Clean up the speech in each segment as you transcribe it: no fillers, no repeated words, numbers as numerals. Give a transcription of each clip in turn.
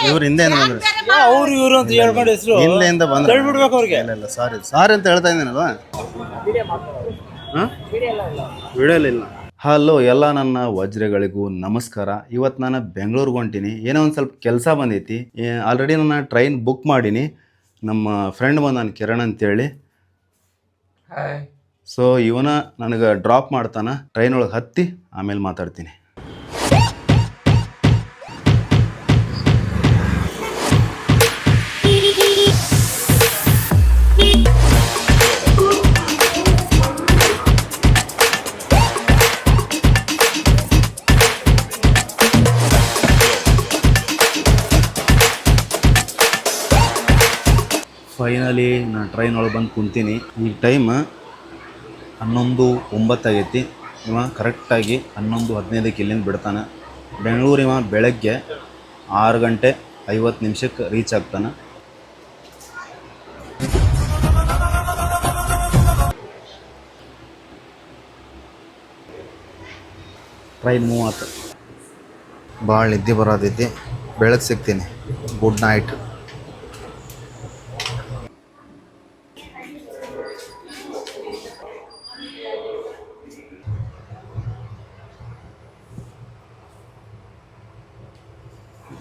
ಇವ್ರು ಹಿಂದೆಯಿಂದ ಬಂದ್ರು, ಅವ್ರು ಇವರು ಅಂತ ಹೇಳ್ಕೊಂಡು ಹೆಸರು ಹಿಂದೆಯಿಂದ ಬಂದ್ರು. ಹೇಳ್ಬಿಡ್ಬೇಕು ಅವ್ರಿಗೆ. ಇಲ್ಲ ಸಾರಿ ಸಾರಿ ಅಂತ ಹೇಳ್ತಾ ಇದ್ದೀನಲ್ವಾ. ವಿಡಿಯೋಲಿ ಇಲ್ಲ. ಹಲೋ ಎಲ್ಲ ನನ್ನ ವಜ್ರಗಳಿಗೂ ನಮಸ್ಕಾರ. ಇವತ್ತು ನಾನು ಬೆಂಗಳೂರಿಗೆ ಹೊಂಟೀನಿ. ಏನೋ ಒಂದು ಸ್ವಲ್ಪ ಕೆಲಸ ಬಂದೈತಿ. ಆಲ್ರೆಡಿ ನಾನು ಟ್ರೈನ್ ಬುಕ್ ಮಾಡೀನಿ. ನಮ್ಮ ಫ್ರೆಂಡ್ ಬಂದ ನಾನು ಕಿರಣ್ ಅಂತೇಳಿ. ಸೊ ಇವನ ನನಗೆ ಡ್ರಾಪ್ ಮಾಡ್ತಾನೆ. ಟ್ರೈನ್ ಒಳಗೆ ಹತ್ತಿ ಆಮೇಲೆ ಮಾತಾಡ್ತೀನಿ. ಫೈನಲಿ ನಾನು ಟ್ರೈನ್ ಒಳಗೆ ಬಂದು ಕುಂತೀನಿ. ಈ ಟೈಮ್ 11:09 ಆಗೈತಿ. ಇವ ಕರೆಕ್ಟಾಗಿ 11:15 ಇಲ್ಲಿಂದ ಬಿಡ್ತಾನೆ. ಬೆಂಗಳೂರು ಇವ ಬೆಳಗ್ಗೆ 6:50 ರೀಚ್ ಆಗ್ತಾನೆ. ಟ್ರೈನ್ ಮೂವ್ ಆತ. ಭಾಳ ನಿದ್ದೆ ಬರೋದೈತಿ. ಬೆಳಗ್ಗೆ ಸಿಗ್ತೀನಿ. Good night.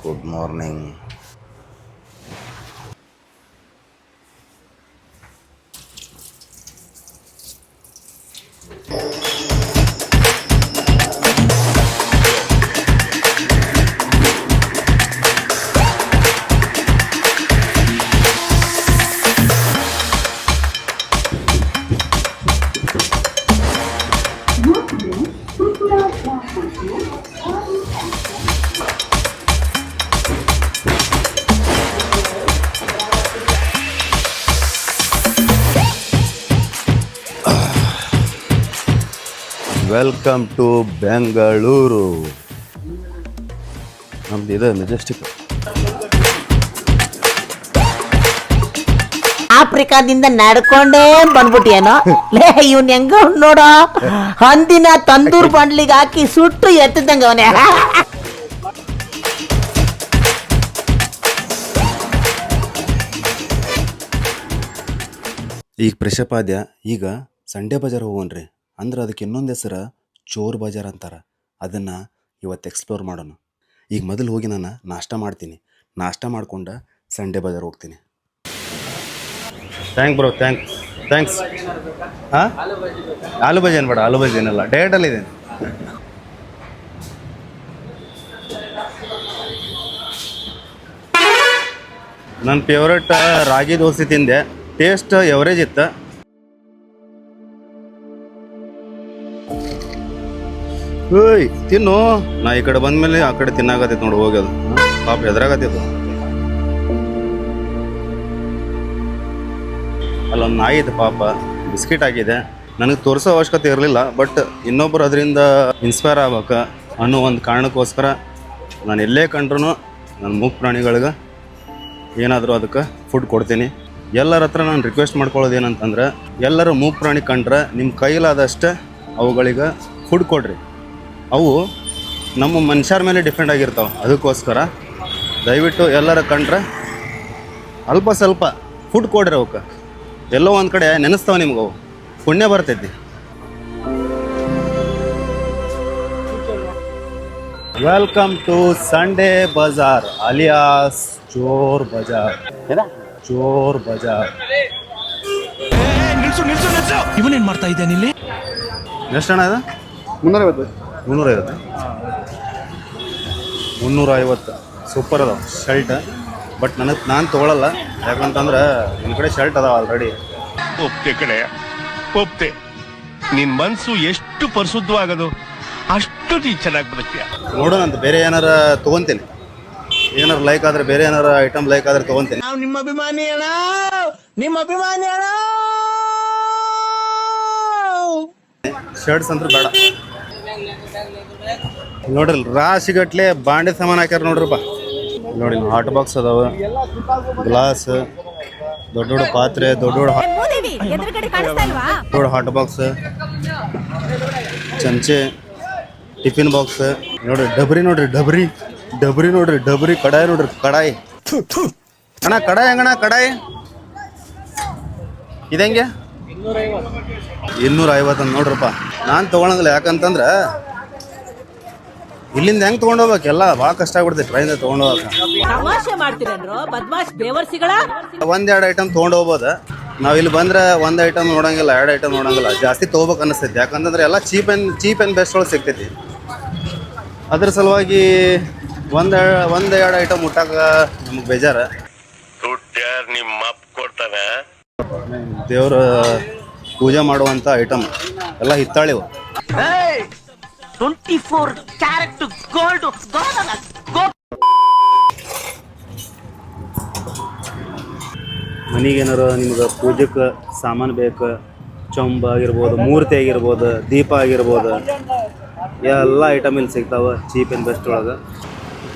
Good morning. Welcome to Bengaluru. ನಮ್ದು ಇದೆ ಮೆಜೆಸ್ಟಿಕ್. ಆಫ್ರಿಕಾದಿಂದ ನಡ್ಕೊಂಡೇ ಬಂದ್ಬಿಟ್ಟಿಯೇನೋ ಲೇ. ಇವ್ನ ಹೆಂಗ ನೋಡೋ, ಹಂದಿನ ತಂದೂರ್ ಬಂಡ್ಲಿಗೆ ಹಾಕಿ ಸುಟ್ಟು ಎತ್ತದಂಗ ಅವನೇ. ಈಗ ಪ್ರಶಪಾದ್ಯ ಈಗ ಸಂಡೆ ಬಜಾರ್ ಹೋಗೋಣ್ರಿ. ಅಂದ್ರೆ ಅದಕ್ಕೆ ಇನ್ನೊಂದು ಹೆಸರು ಚೋರ್ ಬಜಾರ್ ಅಂತಾರೆ. ಅದನ್ನು ಇವತ್ತು ಎಕ್ಸ್ಪ್ಲೋರ್ ಮಾಡೋಣ. ಈಗ ಮೊದಲು ಹೋಗಿ ನಾನು ನಾಷ್ಟ ಮಾಡ್ತೀನಿ. ನಾಷ್ಟ ಮಾಡ್ಕೊಂಡು ಸಂಡೆ ಬಜಾರ್ ಹೋಗ್ತೀನಿ. Bro thanks. ಹಾಂ, ಆಲೂ ಬಜಿ ಅನ್ಬೇಡ. ಆಲೂ ಬಜಿ ಏನಲ್ಲ, ಡಯಟಲ್ಲಿದೆ. ನನ್ನ ಫೇವ್ರೇಟ್ ರಾಗಿ ದೋಸೆ ತಿಂದೆ. ಟೇಸ್ಟ್ ಎವರೇಜ್ ಇತ್ತು. ಏಯ್ ತಿನ್ನು. ನಾ ಈ ಕಡೆ ಬಂದ್ಮೇಲೆ ಆ ಕಡೆ ತಿನ್ನಾಗತ್ತೈತೆ ನೋಡಿ. ಹೋಗ್ಯದು ಪಾಪ ಎದುರಾಗತ್ತಿತ್ತು. ಅಲ್ಲೊಂದು ನಾಯಿ ಇದೆ ಪಾಪ, ಬಿಸ್ಕಿಟ್ ಆಗಿದೆ. ನನಗೆ ತೋರಿಸೋ ಅವಶ್ಯಕತೆ ಇರಲಿಲ್ಲ, ಬಟ್ ಇನ್ನೊಬ್ಬರು ಅದರಿಂದ ಇನ್ಸ್ಪೈರ್ ಆಗ್ಬೇಕು ಅನ್ನೋ ಒಂದು ಕಾರಣಕ್ಕೋಸ್ಕರ ನಾನು ಎಲ್ಲೇ ಕಂಡ್ರೂ ನನ್ನ ಮೂಕ ಪ್ರಾಣಿಗಳಿಗೆ ಏನಾದರೂ ಅದಕ್ಕೆ ಫುಡ್ ಕೊಡ್ತೀನಿ. ಎಲ್ಲರ ಹತ್ರ ನಾನು ರಿಕ್ವೆಸ್ಟ್ ಮಾಡ್ಕೊಳ್ಳೋದು ಏನಂತಂದ್ರೆ, ಎಲ್ಲರೂ ಮೂಕ ಪ್ರಾಣಿ ಕಂಡ್ರೆ ನಿಮ್ಮ ಕೈಲಾದಷ್ಟೇ ಅವುಗಳಿಗೆ ಫುಡ್ ಕೊಡ್ರಿ. ಅವು ನಮ್ಮ ಮನುಷ್ಯರ ಮೇಲೆ ಡಿಪೆಂಡ್ ಆಗಿರ್ತಾವೆ. ಅದಕ್ಕೋಸ್ಕರ ದಯವಿಟ್ಟು ಎಲ್ಲರ ಕಂಡ್ರೆ ಅಲ್ಪ ಸ್ವಲ್ಪ ಫುಡ್ ಕೊಡ್ರಿ. ಅವಕ್ಕೆ ಎಲ್ಲೋ ಒಂದು ಕಡೆ ನೆನೆಸ್ತಾವೆ ನಿಮ್ಗೆ. ಅವು ಪುಣ್ಯ ಬರ್ತೈತಿ. Welcome to Sunday Bazaar alias Chor Bazaar. Chor Bazaar. ಇವನೇನ್ ಮಾಡ್ತಾ ಇದ್ದಾನೆ ಇಲ್ಲಿ? ಎಷ್ಟು ಹಣ ಇದೆ? 350. 350 ಸೂಪರ್ ಅದಾವ ಶರ್ಟ್. ಬಟ್ ನಾನು ತೊಗೊಳಲ್ಲ. ಯಾಕಂತಂದ್ರೆ ನಿಮ್ಮ ಕಡೆ ಶರ್ಟ್ ಅದಾವ ಆಲ್ರೆಡಿ. ಒಪ್ತೆ ಕಡೆ ಒಪ್ತೆ. ನಿನ್ ಮನ್ಸು ಎಷ್ಟು ಪರಿಶುದ್ಧವಾಗದು ಅಷ್ಟು ನೀ ಚೆನ್ನಾಗಿ ಬದುಕ್ತೀಯ. ನೋಡೋಣಂತ ಬೇರೆ ಏನಾರ ತೊಗೊತೀನಿ. ಏನಾರ ಲೈಕ್ ಆದ್ರೆ, ಬೇರೆ ಏನಾರ ಐಟಮ್ ಲೈಕ್ ಆದ್ರೆ ತೊಗೊತೀನಿ. ನಾವು ನಿಮ್ಮ ಅಭಿಮಾನಿ ಅಣ್ಣ, ನಿಮ್ಮ ಅಭಿಮಾನಿ ಅಣ್ಣ. ಶರ್ಟ್ಸ್ ಅಂದ್ರೆ ಬೇಡ. ನೋಡ್ರಿ ರಾಶಿಗಟ್ಲೆ ಬಾಂಡೆ ಸಾಮಾನು ಹಾಕ್ಯಾರ ನೋಡ್ರಪ್ಪ. ನೋಡಿ ಹಾಟ್ ಬಾಕ್ಸ್ ಅದಾವ, ಗ್ಲಾಸ್, ದೊಡ್ಡ ದೊಡ್ಡ ಪಾತ್ರೆ, ದೊಡ್ಡ ದೊಡ್ಡ ಹಾಟ್ ಬಾಕ್ಸ್, ಚಮಚೆ, ಟಿಫಿನ್ ಬಾಕ್ಸ್. ನೋಡ್ರಿ ಡಬ್ರಿ, ನೋಡ್ರಿ ಡಬ್ರಿ ಡಬ್ರಿ ನೋಡ್ರಿ, ಡಬ್ರಿ ಕಡಾಯಿ ನೋಡ್ರಿ, ಕಡಾಯಿ ಅಣ್ಣ. ಕಡಾಯಿ ಹೆಂಗಣ್ಣ? ಕಡಾಯಿ ಇದಂಗೆ 250 ಅಂತ ನೋಡ್ರಪ್ಪ. ನಾನು ತೊಗೊಳಂಗಿಲ್ಲ, ಯಾಕಂತಂದ್ರೆ ಇಲ್ಲಿಂದ ಹೆಂಗೆ ತೊಗೊಂಡೋಗ್ಬೇಕು, ಎಲ್ಲ ಭಾಳ ಕಷ್ಟ ಆಗ್ಬಿಡ್ತೈತೆ ಟ್ರೈನಿಂದ ತೊಗೊಂಡೋಗಕ್ಕೆ. ತಮಾಷೆ ಮಾಡ್ತೀರೇನ್ರೋ ಬದ್ಮಾಶ್ ಬೇವರ್ಸಿಗಳ. ಒಂದೆರಡು ಐಟಮ್ ತೊಗೊಂಡೋಗ್ಬೋದು. ನಾವು ಇಲ್ಲಿ ಬಂದ್ರೆ ಒಂದು ಐಟಮ್ ನೋಡಂಗಿಲ್ಲ, 2 ಐಟಮ್ ನೋಡಂಗಿಲ್ಲ, ಜಾಸ್ತಿ ತೊಗೋಬೇಕು ಅನ್ನಿಸ್ತೈತಿ. ಯಾಕಂತಂದ್ರೆ ಎಲ್ಲ ಚೀಪ್ ಆ್ಯಂಡ್ ಬೆಸ್ಟ್ ಒಳಗೆ ಸಿಗ್ತೈತಿ. ಅದ್ರ ಸಲುವಾಗಿ ಒಂದೆರಡು ಐಟಮ್ ಮುಟ್ಟಾಕ ನಮಗೆ ಬೇಜಾರು. ನಿಮ್ಮ ಅಪ್ಪ ಕೊಡ್ತಾನೆ. ದೇವ್ರ ಪೂಜೆ ಮಾಡುವಂಥ ಐಟಮ್ ಎಲ್ಲ ಹಿತ್ತಾಳಿವು. 24 ಕ್ಯಾರೆಟ್ ಗೋಲ್ಡ್. ಮನೆಗೇನಾರು ನಿಮ್ಗೆ ಪೂಜೆಗೆ ಸಾಮಾನು ಬೇಕು, ಚೊಂಬ ಆಗಿರ್ಬೋದು, ಮೂರ್ತಿ ಆಗಿರ್ಬೋದು, ದೀಪ ಆಗಿರ್ಬೋದು, ಎಲ್ಲ ಐಟಮ್ ಇಲ್ಲಿ ಸಿಗ್ತಾವೆ ಚೀಪ್ ಆ್ಯಂಡ್ ಬೆಸ್ಟ್ ಒಳಗೆ.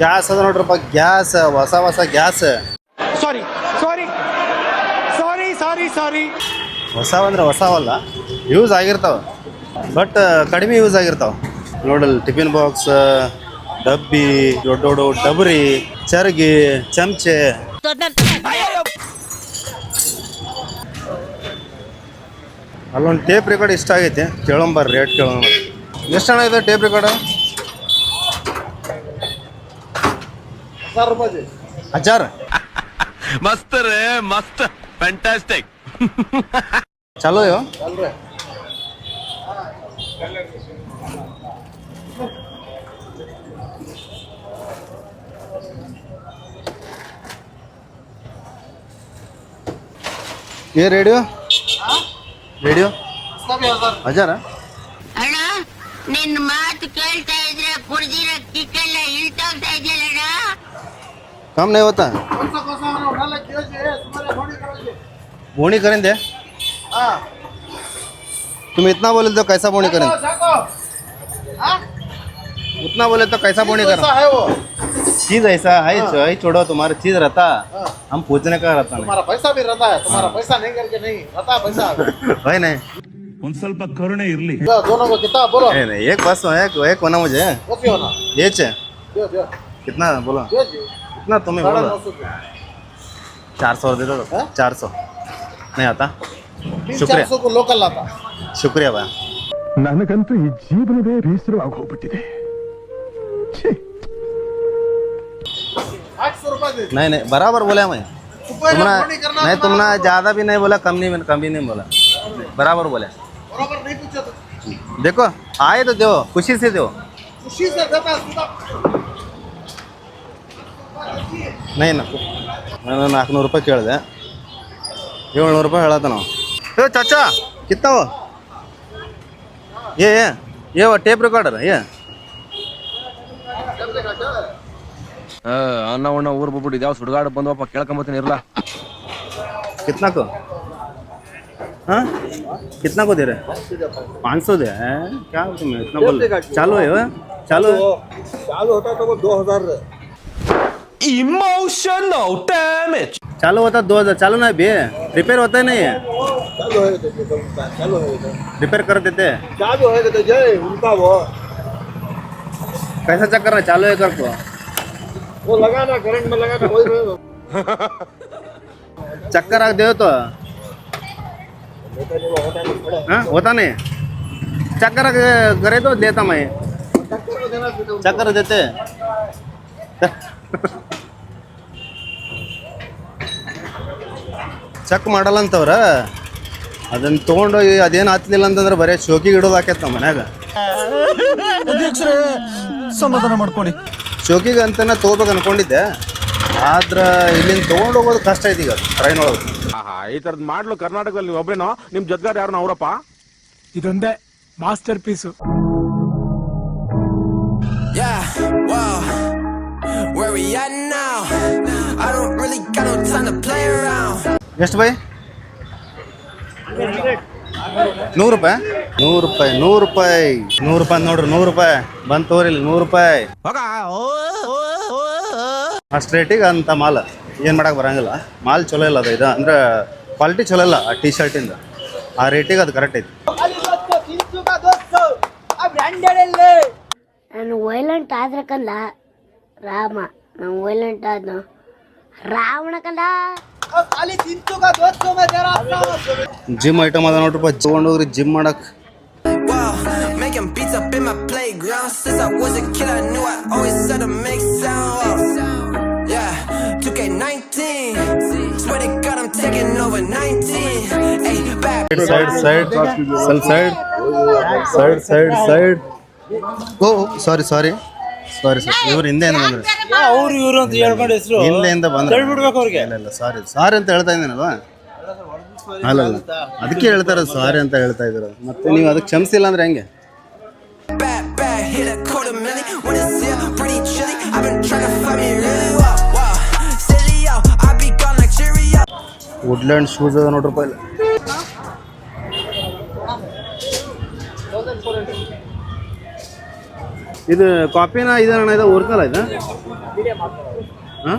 ಗ್ಯಾಸ್ ಅದ ನೋಡ್ರಪ್ಪ, ಗ್ಯಾಸ್ ಹೊಸ ಗ್ಯಾಸ್. ಹೊಸವಂದ್ರೆ ಹೊಸವಲ್ಲ, ಯೂಸ್ ಆಗಿರ್ತಾವೆ, ಬಟ್ ಕಡಿಮೆ ಯೂಸ್ ಆಗಿರ್ತಾವೆ. ನೋಡಲ್ಲಿ ಟಿಫಿನ್ ಬಾಕ್ಸ್, ಡಬ್ಬಿ, ದೊಡ್ಡ ಡಬರಿ, ಚರ್ಗಿ, ಚಮಚೆ. ಅಲ್ಲೊಂದು ಟೇಪ್ ರೆಕಾರ್ಡ್ ಇಷ್ಟ ಆಗೈತೆ, ಕೇಳಂಬರ್ರಿ, ರೇಟ್ ಕೇಳೋಣ. ಎಷ್ಟು ಹಣ ಇದೆ ಟೇಪ್ ರೆಕಾರ್ಡ್? 1000. ಮಸ್ತ್ ರೇ, ಮಸ್ತ್, ಫ್ಯಾಂಟಾಸ್ಟಿಕ್. ಚಾಲೋ ಯೋ ये रेडियो 1000. ಅಣ್ಣ ನಿನ್ನ ಮಾತು ಕೇಳ್ತಾ ಇದ್ರೆ ಕುಡ್ದಿರೋ ಕಿಕ್ಕೆಲ್ಲ ಇಳ್ತೋಗ್ತಾ ಇದೆಯಲ್ಲ. कम नहीं होता, बोनी करेंगे. तुम इतना बोले तो कैसा बोनी करें? उतना बोले तो कैसा बोनी करें? चीज ऐसा है, छोड़ो, तुम्हारा चीज रहता, हम पूछने का रहता. तुम्हारा पैसा भी रहता है, तुम्हारा पैसा नहीं करके नहीं रहता पैसा. भाई नहीं, ಒಂದ್ ಸ್ವಲ್ಪ ಕರುಣೆ ಇರ್ಲಿ. दोनों को कितना बोलो? नहीं, एक बस एक होना मुझे. कैसे होना? ये दियो कितना बोलो? कितना तुम्हें बोलो? 400 दे दो. 400 नहीं आता. शुक्रिया. 400 को लोकल आता. शुक्रिया भाई. ನನಗಂತೂ ಈ ಜೀವನವೇ ಬೇಸರವಾಗಿ ಹೋಗ್ಬಿಟ್ಟಿದೆ. 800 रुपए दे. नहीं बराबर बोला मैं. तुमने ज़्यादा भी नहीं बोला, कम भी नहीं बोला, बराबर बोले. बराबर नहीं पूछा तो देखो आए तो दो, खुशी से दो. खुशी से देता सीधा. नहीं ना, ನಾನು 400 ರೂಪಾಯಿ ಕೇಳಿದೆ, 700 ರೂಪಾಯಿ ಹೇಳತ್ತ ನಾವು. ಏ ಚಾಚಾ कितना हो? ये वो टेप रिकॉर्डर ये. ಅನ್ನ ಉಣ್ಣ ಊರ್ ಬಿಟ್ಬಿಟ್ಟು ಯಾವ ಸುಡ್ಗಾಡು ಬಂದವಪ್ಪ ಕೇಳ್ಕೊಂಬತ್ತೀನಿ ಇರಲ್ಲ. कितना को? हाँ कितना को दे रहे? 500 दे. क्या तुम्हें इतना बोल? चालू है वो? चालू होता तो वो 2000. Emotional damage. चालू होता 2000. चालू ना भी रिपेयर होता है नहीं है? चालू है तो रिपेयर कर देते. चालू है तो जय उनका वो कैसा चेक करना? चालू है कर को वो लगाना, करंट में लगाना, वही चक्कर रख दे तो. हाँ होता नहीं, चक्कर करे तो देता मैं. चक्कर देते. ಚೆಕ್ ಮಾಡಲ್ಲ ಅಂತವ್ರ, ಅದನ್ನ ತೊಗೊಂಡೋಗಿ ಅದೇನು ಹತ್ತಲಿಲ್ಲ ಅಂತಂದ್ರೆ ಬರೀ ಶೋಕಿಗೆ ಇಡೋದು ಹಾಕೈತೆ ನಮ್ಮ ಮನ್ಯಾಗ. ಸಮಾಧಾನ ಮಾಡ್ಕೊಳ್ಳಿ. ಶೋಕಿಗೆ ಅಂತಾನೆ ತೊಗೋಬೇಕು ಅನ್ಕೊಂಡಿದ್ದೆ, ಆದ್ರೆ ಇಲ್ಲಿಂದ ತೊಗೊಂಡು ಹೋಗೋದು ಕಷ್ಟ ಐತಿ ಈಗ ಟ್ರೈನ್ ಒಳಗೆ. ಈ ತರದ್ ಮಾಡ್ಲು ಕರ್ನಾಟಕದಲ್ಲಿ ಒಬ್ರೇನೋ, ನಿಮ್ ಜೊತೆಗಾರ ಯಾರು ಅವರಪ್ಪ? ಇದೊಂದೇ ಮಾಸ್ಟರ್ ಪೀಸು. ಎಷ್ಟು ಬೈ? 100 ರೂಪಾಯಿ. 100 ರೂಪಾಯಿ 100 ರೂಪಾಯಿ 100 ರೂಪಾಯಿ ನೋಡ್ರಿ, 100 ರೂಪಾಯಿ ಬಂದು ತೋರಿಲ್ಲ. 100 ರೂಪಾಯಿ ಅಷ್ಟು ರೇಟಿಗೆ ಅಂತ ಮಾಲ್ ಏನು ಮಾಡಕ್ಕೆ ಬರಂಗಿಲ್ಲ. ಮಾಲ್ ಚಲೋ ಇಲ್ಲ ಅದು, ಇದು ಅಂದ್ರೆ ಕ್ವಾಲಿಟಿ ಚಲೋ ಇಲ್ಲ ಆ ಟಿ ಶರ್ಟಿಂದ. ಆ ರೇಟಿಗೆ ಅದು ಕರೆಕ್ಟ್ ಐತಿ. ನಾನು ವೈಲೆಂಟ್ ಆದ್ರೆ ಕಲ್ಲ ರಾಮ ನಾವು ವೈಲೆಂಟ್ ಆದ್ನು ರಾವಣ ಕಂದ ಜಿಮ್ ಐಟಮ್ ಅದ ನೋಡ್ರಪ್ಪ, ತಗೊಂಡೋಗ್ರಿ ಜಿಮ್ ಮಾಡಕ್. Making beats up in my playground. Since I was a kid, I knew I always had to make sound. Yeah, 2K19. Swear to God, I'm taking over 19. Hey, back. Side ಸ್ವಲ್ಪ side. ಓ sorry sir, ಇವ್ರು ಹಿಂದೆಯಿಂದ ಬಂದ್ರೆ ಇವರು ಅಂತ ಹೇಳ್ಕೊಂಡು ಹೆಸರು ಹಿಂದೆಯಿಂದ ಬಂದ್ರೆ ಹೇಳ್ಬಿಡ್ಬೇಕು ಅವ್ರಿಗೆ. ಇಲ್ಲ ಸಾರಿ ಅಂತ ಹೇಳ್ತಾ ಇದ್ದೀನಲ್ವಾ. ಅಲ್ಲ ಅದಕ್ಕೆ ಹೇಳ್ತಾರ ಸಾರಿ ಅಂತ ಹೇಳ್ತಾ ಇದ್ರು. ಮತ್ತೆ ನೀವು ಅದಕ್ಕೆ ಕ್ಷಮಿಸಿಲ್ಲ ಅಂದ್ರೆ ಹೆಂಗೆ? Bad, hit a quarter million. When it's here, pretty chilly. I've been trying to find me really wow. Silly, yo, I be gone like Cheerio. Woodland shoes ಅದ ನೋಡ್ರಪ್ಪ ಇಲ್ಲ. ಇದು ಕಾಪಿನ ಇದಣ್ಣ, ಇದು ಒರಿಜಿನಲ್ ಆಯ್ತಾ? ಹಾಂ,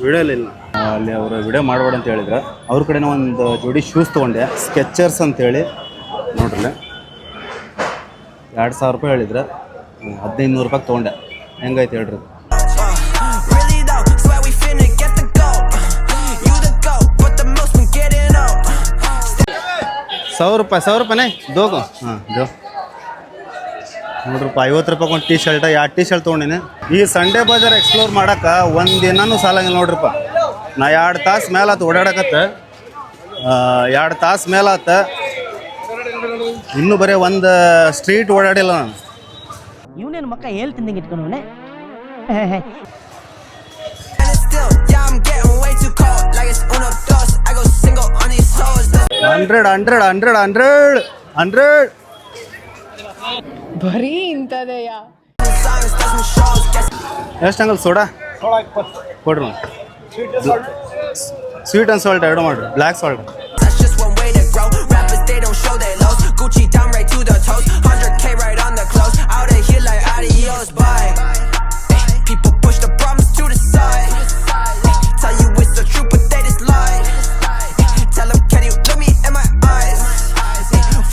ವಿಡಿಯೋ ಇಲ್ಲ. ಅಲ್ಲಿ ಅವರು ವಿಡಿಯೋ ಮಾಡಬೇಡ ಅಂತ ಹೇಳಿದ್ರೆ ಅವ್ರ ಕಡೆನೇ ಒಂದು ಜೋಡಿ ಶೂಸ್ ತೊಗೊಂಡೆ, ಸ್ಕೆಚರ್ಸ್ ಅಂತೇಳಿ ನೋಡ್ರಲ್ಲ. 2000 ರೂಪಾಯಿ ಹೇಳಿದ್ರೆ 1500 ರೂಪಾಯಿ ತೊಗೊಂಡೆ. ಹೆಂಗೈತೆ ಹೇಳ್ರಿ? Really though, swear we finna get the goal. You the goat, but the most been getting old. 100 ರೂಪಾಯಿನೇ ದೋಗು. ಹಾಂ ಜೋ ನೋಡ್ರಪ್ಪ, 50 ರೂಪಾಯಿ ಒಂದು ಟೀ-ಶರ್ಟ್, 2 ಟೀ-ಶರ್ಟ್ ತೊಗೊಂಡಿನಿ. ಈ ಸಂಡೇ ಬಜಾರ್ ಎಕ್ಸ್ಪ್ಲೋರ್ ಮಾಡೋಕೆ ಒಂದು ದಿನನೂ ಸಾಲಂಗಿಲ್ಲ ನೋಡ್ರಪ್ಪ. ನಾ 2 ತಾಸು ಮೇಲಾತು ಓಡಾಡಕತ್ತೆ, 2 ತಾಸು ಮೇಲಾತ, ಇನ್ನೂ ಬರೀ ಒಂದು ಸ್ಟ್ರೀಟ್ ಓಡಾಡಿಲ್ಲ ನಾನು. ಇವನೇನು ಮಕ್ಕ ಹೇಳ್ತಿದ್ದಂಗೆ ಇಟ್ಕೊಂಡವನೇ. And it's still, yeah, I'm getting way too cold. Like it's uno dos, I go single on these hoes. 100 ಬರೀ ಇಂಥದೆಯಾ? Silence does me shows. Guess ಎಷ್ಟು ಅಂಗಲ್ ಸೋಡಾ ಕೊಡ್ರಿ. ಸ್ವೀಟ್ ಆ್ಯಂಡ್ ಸಾಲ್ಟ್ 2 ಮಾಡಿರಿ, black salt. that's just one way to grow. Rappers, they don't show their lows. Gucci down right to the toes. 100K right on the clothes. Out of here like adios, bye. People push the problems to the side. Tell you it's the truth, but they just lie. Tell them, can you look me in my eyes?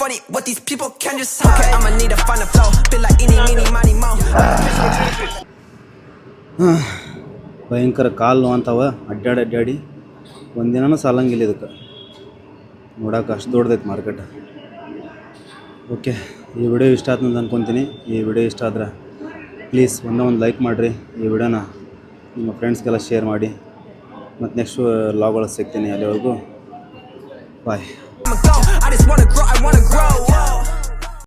Funny what these people can just hide. Okay, I'ma need to find a flow. Feel like eeny, meeny, miny, mo. ಭಯಂಕರ ಕಾಲು ನೋವಂತಾವ, ಅಡ್ಡಾಡಿ ಒಂದಿನೂ ಸಾಲಂಗಿಲ್ಲ ಇದಕ್ಕೆ. ನೋಡೋಕೆ ಅಷ್ಟು ದೊಡ್ಡದೈತೆ market. Okay, ಈ video ಇಷ್ಟ ಆಯ್ತು ಅಂತ ಅಂದ್ಕೊತೀನಿ. ಈ ವಿಡಿಯೋ ಇಷ್ಟ ಆದ್ರೆ ಪ್ಲೀಸ್ ಒಂದು ಲೈಕ್ ಮಾಡಿರಿ. ಈ ವಿಡಿಯೋನ ನಿಮ್ಮ ಫ್ರೆಂಡ್ಸ್ಗೆಲ್ಲ ಶೇರ್ ಮಾಡಿ. ಮತ್ತು ನೆಕ್ಸ್ಟ್ ಲಾಗ್ ಒಳಗೆ ಸಿಗ್ತೀನಿ. ಅಲ್ಲಿವರೆಗೂ ಬಾಯ್. I just wanna grow, I wanna grow.